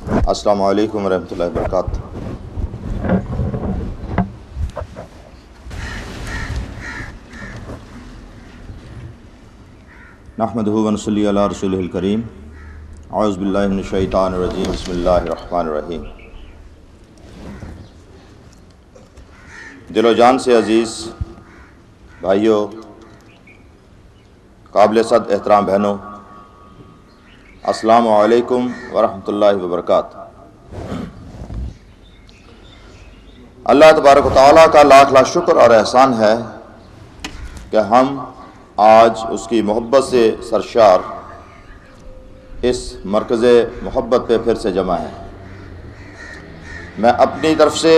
السلام علیکم ورحمۃ اللہ وبرکاتہ۔ نحمدہ ونصلی علی رسولہ الکریم۔ اعوذ باللہ من الشیطان الرجیم، بسم اللہ الرحمن الرحیم۔ دل و جان سے عزیز بھائیوں، قابل صد احترام بہنوں، السلام علیکم ورحمۃ اللہ وبرکاتہ۔ اللہ تبارک و تعالیٰ کا لاکھ لاکھ شکر اور احسان ہے کہ ہم آج اس کی محبت سے سرشار اس مرکز محبت پہ پھر سے جمع ہیں۔ میں اپنی طرف سے،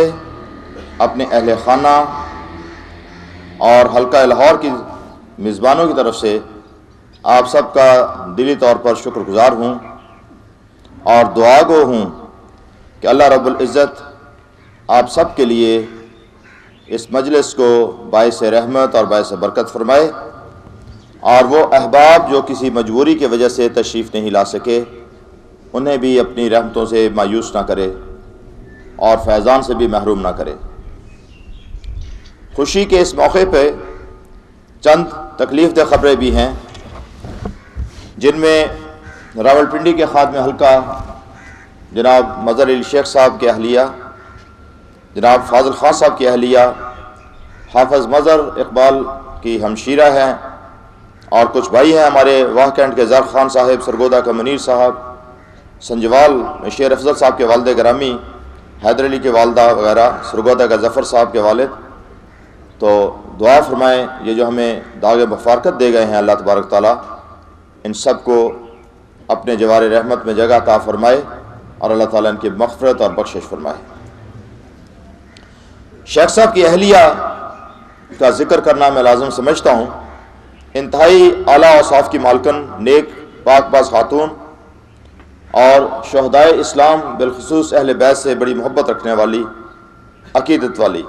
اپنے اہل خانہ اور حلقہ لاہور کی میزبانوں کی طرف سے آپ سب کا دلی طور پر شکر گزار ہوں اور دعا گو ہوں کہ اللہ رب العزت آپ سب کے لیے اس مجلس کو باعث رحمت اور باعث برکت فرمائے، اور وہ احباب جو کسی مجبوری کی وجہ سے تشریف نہیں لا سکے انہیں بھی اپنی رحمتوں سے مایوس نہ کرے اور فیضان سے بھی محروم نہ کرے۔ خوشی کے اس موقع پہ چند تکلیف دہ خبریں بھی ہیں، جن میں راولپنڈی کے خادم حلقہ جناب مظہر علی شیخ صاحب کے اہلیہ، جناب فاضل خان صاحب کی اہلیہ، حافظ مظہر اقبال کی ہمشیرہ ہیں، اور کچھ بھائی ہیں ہمارے واہ کینٹ کے زر خان صاحب، سرگودا کا منیر صاحب، سنجوال میں شیر افضل صاحب کے والد گرامی، حیدر علی کے والدہ وغیرہ، سرگودا کا ظفر صاحب کے والد۔ تو دعا فرمائیں، یہ جو ہمیں داغ مفارقت دے گئے ہیں اللہ تبارک تعالیٰ ان سب کو اپنے جوار رحمت میں جگہ عطا فرمائے اور اللہ تعالیٰ ان کی مغفرت اور بخشش فرمائے۔ شیخ صاحب کی اہلیہ کا ذکر کرنا میں لازم سمجھتا ہوں۔ انتہائی اعلیٰ اوصاف کی مالکن، نیک پاک باز خاتون اور شہدائے اسلام بالخصوص اہل بیت سے بڑی محبت رکھنے والی، عقیدت والی،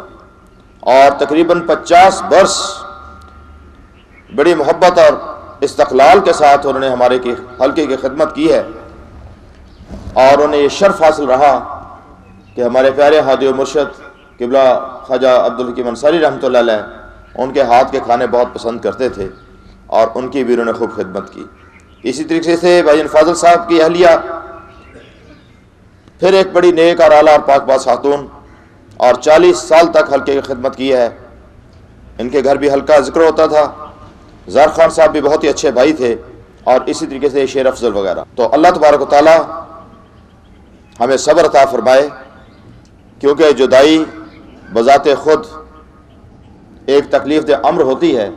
اور تقریباً 50 برس بڑی محبت اور استقلال کے ساتھ انہوں نے ہمارے حلقے کی خدمت کی ہے، اور انہیں یہ شرف حاصل رہا کہ ہمارے پیارے ہادی و مرشد قبلہ خواجہ عبدالحکیم انصاری رحمۃ اللہ علیہ ان کے ہاتھ کے کھانے بہت پسند کرتے تھے، اور ان کی بھی انہوں نے خوب خدمت کی۔ اسی طریقے سے بھائی فاضل صاحب کی اہلیہ پھر ایک بڑی نیک اور اعلیٰ اور پاک باز خاتون، اور 40 سال تک حلقے کی خدمت کی ہے۔ ان کے گھر بھی حلقہ ذکر ہوتا تھا۔ زار خان صاحب بھی بہت ہی اچھے بھائی تھے، اور اسی طریقے سے شیر افضل وغیرہ۔ تو اللہ تبارک و تعالیٰ ہمیں صبر عطا فرمائے، کیونکہ جدائی بذات خود ایک تکلیف دہ امر ہوتی ہے،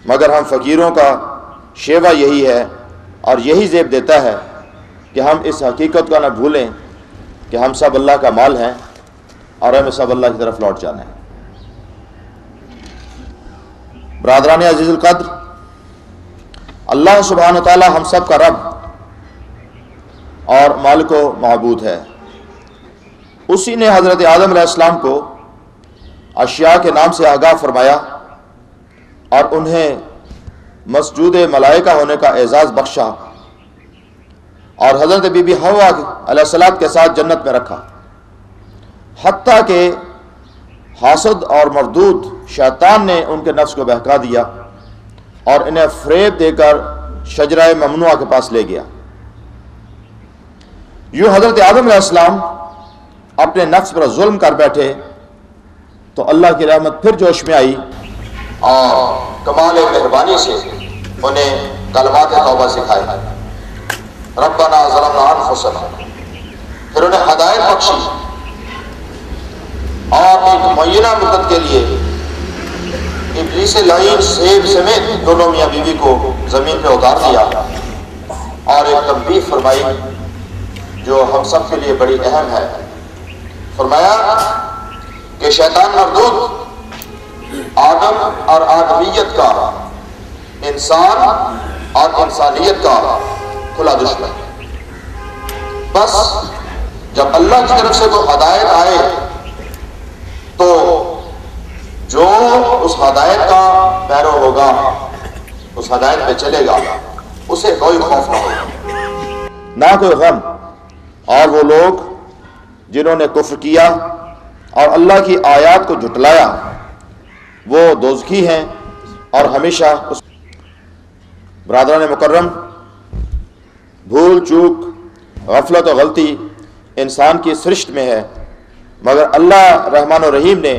مگر ہم فقیروں کا شیوہ یہی ہے اور یہی زیب دیتا ہے کہ ہم اس حقیقت کو نہ بھولیں کہ ہم سب اللہ کا مال ہیں اور ہمیں سب اللہ کی طرف لوٹ جانا ہے۔ برادران عزیز القدر، اللہ سبحانہ وتعالی ہم سب کا رب اور مالک و معبود ہے۔ اسی نے حضرت آدم علیہ السلام کو اشیاء کے نام سے آگاہ فرمایا اور انہیں مسجود ملائکہ ہونے کا اعزاز بخشا، اور حضرت بی بی حوا علیہ السلام کے ساتھ جنت میں رکھا، حتیٰ کہ حاسد اور مردود شیطان نے ان کے نفس کو بہکا دیا اور انہیں فریب دے کر شجرہ ممنوعہ کے پاس لے گیا۔ یوں حضرت آدم علیہ السلام اپنے نفس پر ظلم کر بیٹھے تو اللہ کی رحمت پھر جوش میں آئی اور کمال مہربانی سے انہیں کلمات توبہ سکھائے، ربنا ظلمنا انفسنا، پھر انہیں ہدایت بخشی، اور ایک معینہ مدت کے لیے ابلیس لعین سیب سمیت دونوں میاں بیوی کو زمین پہ اتار دیا، اور ایک تنبیہ فرمائی جو ہم سب کے لیے بڑی اہم ہے۔ فرمایا کہ شیطان مردود آدم اور آدمیت کا، انسان اور انسانیت کا کھلا دشمن۔ بس جب اللہ کی طرف سے تو ہدایت آئے تو جو اس ہدایت کا پیرو ہوگا، اس ہدایت پہ چلے گا، اسے کوئی خوف نہ ہوگا، نہ کوئی غم، اور وہ لوگ جنہوں نے کفر کیا اور اللہ کی آیات کو جھٹلایا وہ دوزخی ہیں اور ہمیشہ اس برادران مکرم، بھول چوک، غفلت و غلطی انسان کی سرشت میں ہے، مگر اللہ رحمان و رحیم نے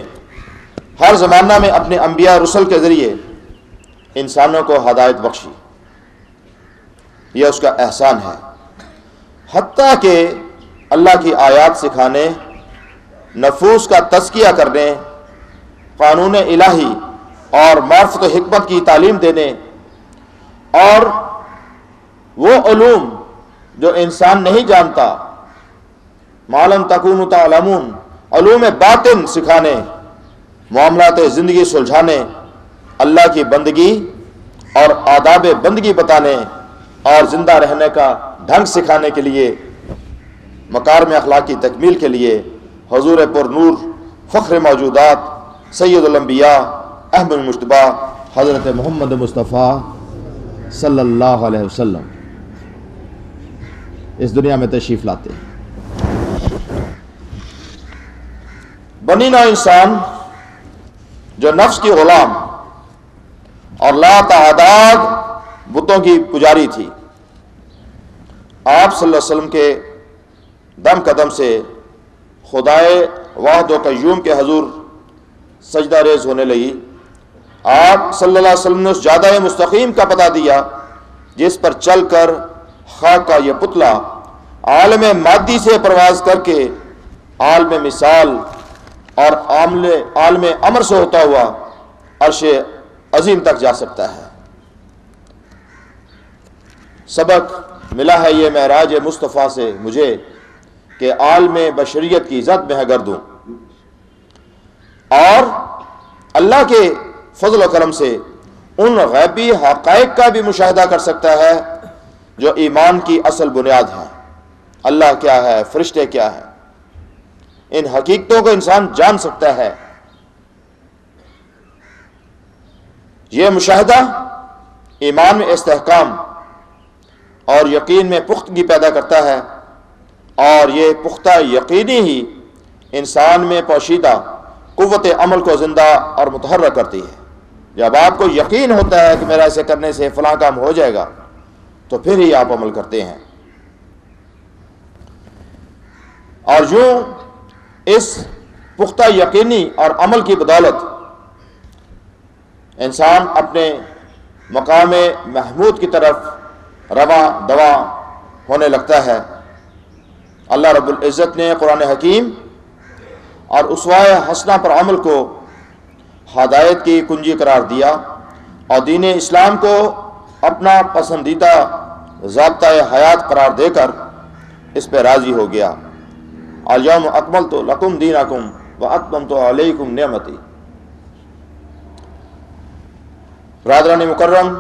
ہر زمانہ میں اپنے انبیاء رسل کے ذریعے انسانوں کو ہدایت بخشی، یہ اس کا احسان ہے۔ حتیٰ کہ اللہ کی آیات سکھانے، نفوس کا تزکیہ کرنے، قانون الہی اور معرفت و حکمت کی تعلیم دینے، اور وہ علوم جو انسان نہیں جانتا، ما لم تکونوا تعلمون، علوم باطن سکھانے، معاملات زندگی سلجھانے، اللہ کی بندگی اور آداب بندگی بتانے اور زندہ رہنے کا ڈھنگ سکھانے کے لیے، مکارم اخلاق کی تکمیل کے لیے حضور پر نور فخر موجودات سید الانبیاء احمد المجتبی حضرت محمد مصطفیٰ صلی اللہ علیہ وسلم اس دنیا میں تشریف لاتے ہیں۔ بنی نوع انسان جو نفس کی غلام اور لا تعداد بتوں کی پجاری تھی، آپ صلی اللہ علیہ وسلم کے دم قدم سے خدائے واحد و قیوم کے حضور سجدہ ریز ہونے لگی۔ آپ صلی اللہ علیہ وسلم نے اس جادہ مستقیم کا پتہ دیا جس پر چل کر خاک کا یہ پتلا عالم مادی سے پرواز کر کے عالم مثال اور عالم امر سے ہوتا ہوا عرش عظیم تک جا سکتا ہے۔ سبق ملا ہے یہ معراج مصطفیٰ سے مجھے کہ عالم بشریت کی عزت میں ہے گردوں، اور اللہ کے فضل و کرم سے ان غیبی حقائق کا بھی مشاہدہ کر سکتا ہے جو ایمان کی اصل بنیاد ہے۔ اللہ کیا ہے، فرشتے کیا ہے، ان حقیقتوں کو انسان جان سکتا ہے۔ یہ مشاہدہ ایمان میں استحکام اور یقین میں پختگی پیدا کرتا ہے، اور یہ پختہ یقینی ہی انسان میں پوشیدہ قوت عمل کو زندہ اور متحرک کرتی ہے۔ جب آپ کو یقین ہوتا ہے کہ میرا ایسے کرنے سے فلاں کام ہو جائے گا تو پھر ہی آپ عمل کرتے ہیں، اور یوں اس پختہ یقینی اور عمل کی بدولت انسان اپنے مقام محمود کی طرف رواں دواں ہونے لگتا ہے۔ اللہ رب العزت نے قرآن حکیم اور اسوہ حسنہ پر عمل کو ہدایت کی کنجی قرار دیا، اور دین اسلام کو اپنا پسندیدہ ضابطۂ حیات قرار دے کر اس پہ راضی ہو گیا۔ الیوم اکملت لکم دینکم واتممت علیکم نعمتی۔ برادران مکرم،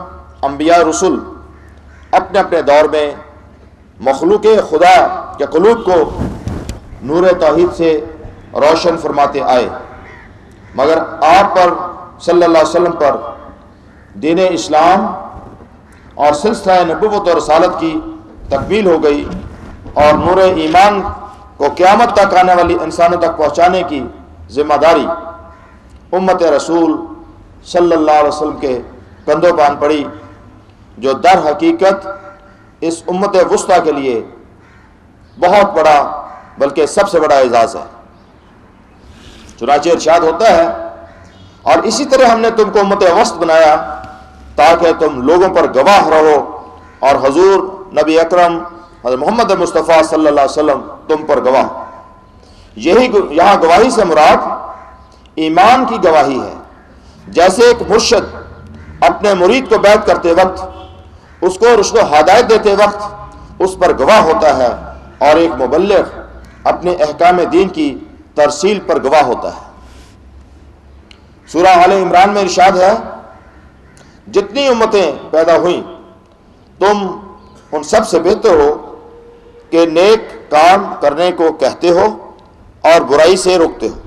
انبیاء رسول اپنے اپنے دور میں مخلوق خدا کے قلوب کو نور توحید سے روشن فرماتے آئے، مگر آپ پر صلی اللہ علیہ وسلم پر دین اسلام اور سلسلہ نبوت اور رسالت کی تکمیل ہو گئی، اور نور ایمان کو قیامت تک آنے والی انسانوں تک پہنچانے کی ذمہ داری امت رسول صلی اللہ علیہ وسلم کے کندھوں پر آن پڑی، جو در حقیقت اس امت وسطیٰ کے لیے بہت بڑا بلکہ سب سے بڑا اعزاز ہے۔ چنانچہ ارشاد ہوتا ہے، اور اسی طرح ہم نے تم کو امت وسط بنایا تاکہ تم لوگوں پر گواہ رہو، اور حضور نبی اکرم حضرت محمد مصطفیٰ صلی اللہ علیہ وسلم تم پر گواہ۔ یہی یہاں گواہی سے مراد ایمان کی گواہی ہے۔ جیسے ایک مرشد اپنے مرید کو بیعت کرتے وقت، اس کو رشد و ہدایت دیتے وقت اس پر گواہ ہوتا ہے، اور ایک مبلغ اپنے احکام دین کی ترسیل پر گواہ ہوتا ہے۔ سورہ آل عمران میں ارشاد ہے، جتنی امتیں پیدا ہوئیں تم ان سب سے بہتر ہو کہ نیک کام کرنے کو کہتے ہو اور برائی سے روکتے ہو،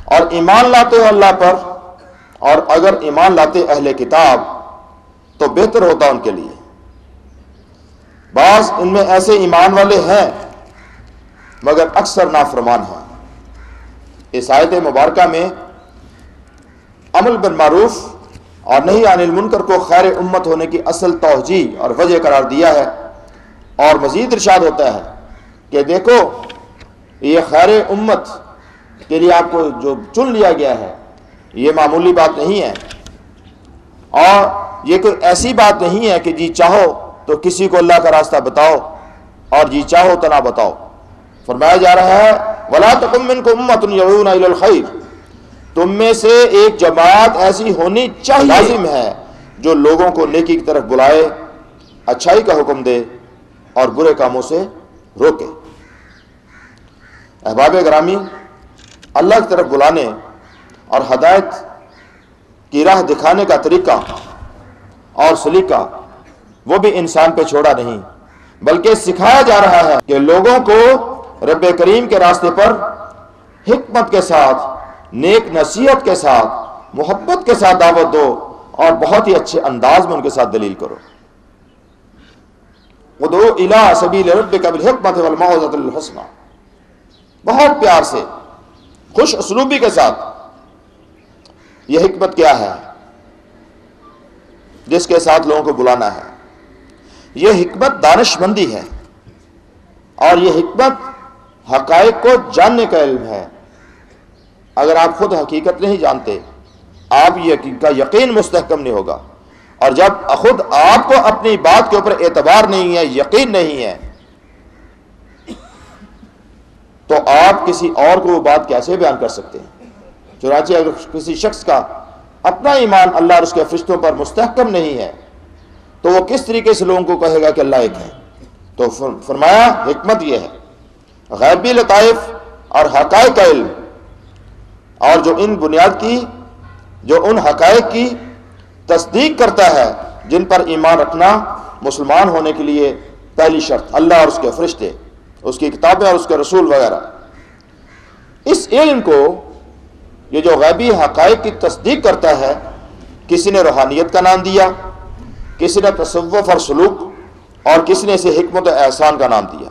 اور ایمان لاتے ہو اللہ پر، اور اگر ایمان لاتے اہل کتاب تو بہتر ہوتا ان کے لیے۔ بعض ان میں ایسے ایمان والے ہیں مگر اکثر نافرمان ہیں۔ اس آیت مبارکہ میں امر بالمعروف اور نہی عن المنکر کو خیر امت ہونے کی اصل توجیہ اور وجہ قرار دیا ہے، اور مزید ارشاد ہوتا ہے کہ دیکھو یہ خیر امت کے لیے آپ کو جو چن لیا گیا ہے یہ معمولی بات نہیں ہے، اور یہ کوئی ایسی بات نہیں ہے کہ جی چاہو تو کسی کو اللہ کا راستہ بتاؤ اور جی چاہو تو نہ بتاؤ۔ فرمایا جا رہا ہے وَلَا تَكُن مِّنكُمْ أُمَّةٌ يَدْعُونَ إِلَى الْخَيْرِ، تم میں سے ایک جماعت ایسی ہونی چاہیے، لازم ہے، جو لوگوں کو نیکی کی طرف بلائے، اچھائی کا حکم دے اور برے کاموں سے روکے۔ احباب گرامی، اللہ کی طرف بلانے اور ہدایت کی راہ دکھانے کا طریقہ اور سلیقہ وہ بھی انسان پہ چھوڑا نہیں، بلکہ سکھایا جا رہا ہے کہ لوگوں کو رب کریم کے راستے پر حکمت کے ساتھ، نیک نصیحت کے ساتھ، محبت کے ساتھ دعوت دو اور بہت ہی اچھے انداز میں ان کے ساتھ دلیل کرو۔ ادعو الی سبیل ربک بالحکمت والموعظۃ الحسنی، بہت پیار سے، خوش اسلوبی کے ساتھ۔ یہ حکمت کیا ہے جس کے ساتھ لوگوں کو بلانا ہے؟ یہ حکمت دانش مندی ہے، اور یہ حکمت حقائق کو جاننے کا علم ہے۔ اگر آپ خود حقیقت نہیں جانتے، آپ کا یقین مستحکم نہیں ہوگا، اور جب خود آپ کو اپنی بات کے اوپر اعتبار نہیں ہے، یقین نہیں ہے، تو آپ کسی اور کو وہ بات کیسے بیان کر سکتے ہیں؟ چنانچہ اگر کسی شخص کا اپنا ایمان اللہ اور اس کے فرشتوں پر مستحکم نہیں ہے تو وہ کس طریقے سے لوگوں کو کہے گا کہ اللہ ایک ہے؟ تو فرمایا حکمت یہ ہے غیبی لطائف اور حقائق کا علم، اور جو ان حقائق کی تصدیق کرتا ہے جن پر ایمان رکھنا مسلمان ہونے کے لیے پہلی شرط، اللہ اور اس کے فرشتے، اس کی کتابیں اور اس کے رسول وغیرہ۔ اس علم کو، یہ جو غیبی حقائق کی تصدیق کرتا ہے، کسی نے روحانیت کا نام دیا، کسی نے تصوف اور سلوک، اور کسی نے اسے حکمت و احسان کا نام دیا۔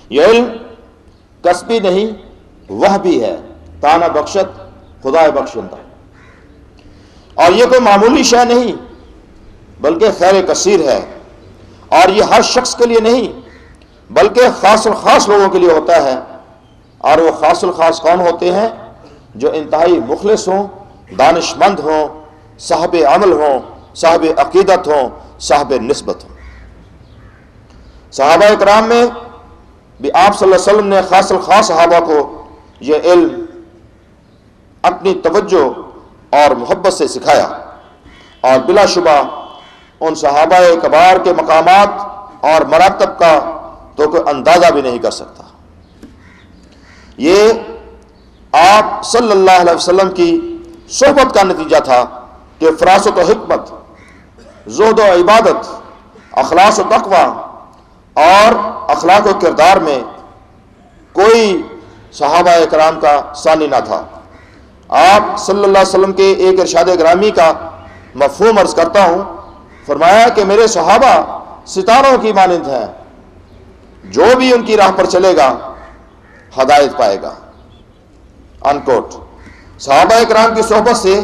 یہ علم کسبی نہیں، وہ بھی ہے، تانا بخشت خدا بخشندہ، اور یہ کوئی معمولی شے نہیں بلکہ خیر کثیر ہے، اور یہ ہر شخص کے لیے نہیں بلکہ خاص الخاص لوگوں کے لیے ہوتا ہے۔ اور وہ خاص الخاص کون ہوتے ہیں؟ جو انتہائی مخلص ہوں، دانش مند ہوں، صاحب عمل ہوں، صاحب عقیدت ہوں، صاحب نسبت ہوں۔ صحابہ اکرام میں بھی آپ صلی اللہ علیہ وسلم نے خاص الخاص صحابہ کو یہ علم اپنی توجہ اور محبت سے سکھایا، اور بلا شبہ ان صحابہ کبار کے مقامات اور مراتب کا تو کوئی اندازہ بھی نہیں کر سکتا۔ یہ آپ صلی اللہ علیہ وسلم کی صحبت کا نتیجہ تھا کہ فراست و حکمت، زہد و عبادت، اخلاص و تقوی اور اخلاق و کردار میں کوئی صحابہ اکرام کا ثانی نہ تھا۔ آپ صلی اللہ علیہ وسلم کے ایک ارشاد گرامی کا مفہوم عرض کرتا ہوں، فرمایا کہ میرے صحابہ ستاروں کی مانند ہیں، جو بھی ان کی راہ پر چلے گا ہدایت پائے گا۔ انکوٹ۔ صحابہ اکرام کی صحبت سے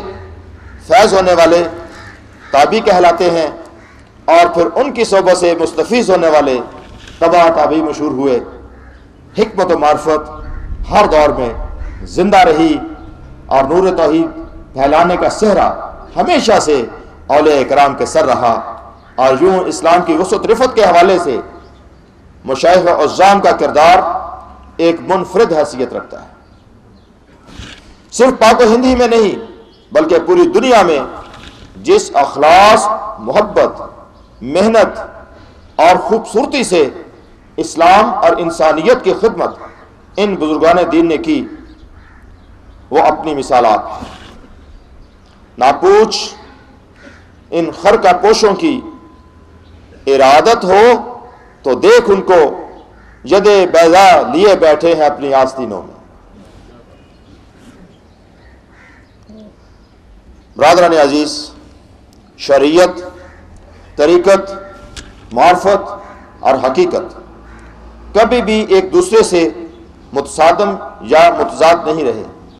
فیض ہونے والے تابعی کہلاتے ہیں، اور پھر ان کی صحبت سے مستفیض ہونے والے تبع تابعی مشہور ہوئے۔ حکمت و معرفت ہر دور میں زندہ رہی، اور نور توحید پھیلانے کا صحرا ہمیشہ سے اولیاء اکرام کے سر رہا، اور یوں اسلام کی وسعت رفت کے حوالے سے مشائخ و عظام کا کردار ایک منفرد حیثیت رکھتا ہے۔ صرف پاک و ہندی میں نہیں بلکہ پوری دنیا میں جس اخلاص، محبت، محنت اور خوبصورتی سے اسلام اور انسانیت کی خدمت ان بزرگان دین نے کی، وہ اپنی مثالات ہیں۔ ناپوچھ ان خرقہ پوشوں کی ارادت ہو تو دیکھ ان کو ید بیضا لیے بیٹھے ہیں اپنی آستینوں میں۔ برادران عزیز، شریعت، طریقت، معرفت اور حقیقت کبھی بھی ایک دوسرے سے متصادم یا متضاد نہیں رہے۔